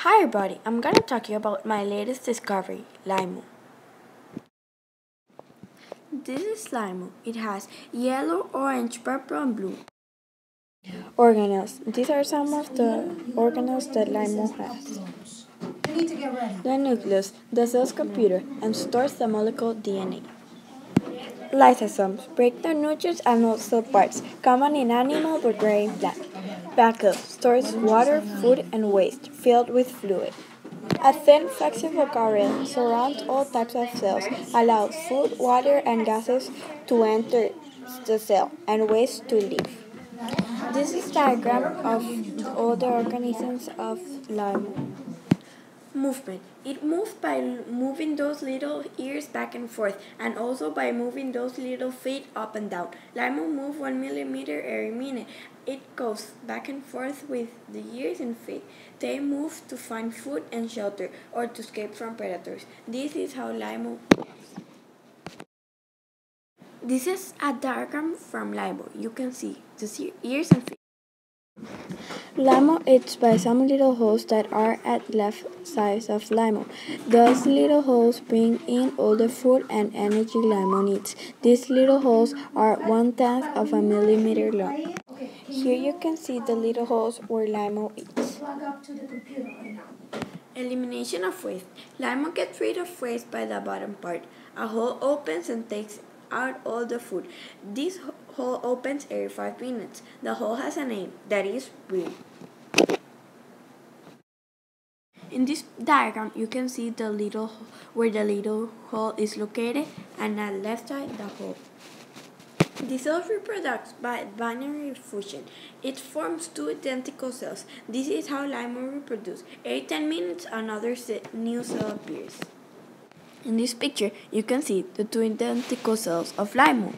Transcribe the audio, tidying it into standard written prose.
Hi everybody, I'm gonna talk to you about my latest discovery, LIMO. This is LIMO. It has yellow, orange, purple, and blue organelles. These are some of the organelles that LIMO has. The nucleus, the cell's computer, and stores the molecule DNA. Lysosomes break down nutrients and also parts, common in animal but rare in plant. Vacuole stores water, food, and waste, filled with fluid. A thin, flexible barrier surrounds all types of cells, allows food, water, and gases to enter the cell, and waste to leave. This is a diagram of all the organisms of LIMO. Movement. It moves by moving those little ears back and forth, and also by moving those little feet up and down. LIMO moves 1 millimeter every minute. It goes back and forth with the ears and feet. They move to find food and shelter, or to escape from predators. This is how LIMO moves. This is a diagram from LIMO. You can see the ears and feet. LIMO is by some little holes that are at left sides of LIMO. Those little holes bring in all the food and energy LIMO needs. These little holes are 1/10 of a millimeter long. Here you can see the little holes where LIMO eats. Elimination of waste. LIMO gets rid of waste by the bottom part. A hole opens and takes out all the food. This hole opens every 5 minutes. The hole has a name, that is breathe. In this diagram, you can see where the little hole is located, and at left side the hole. The cell reproduces by binary fusion. It forms two identical cells. This is how LIMO reproduces. Every 10 minutes, another new cell appears. In this picture, you can see the two identical cells of LIMO.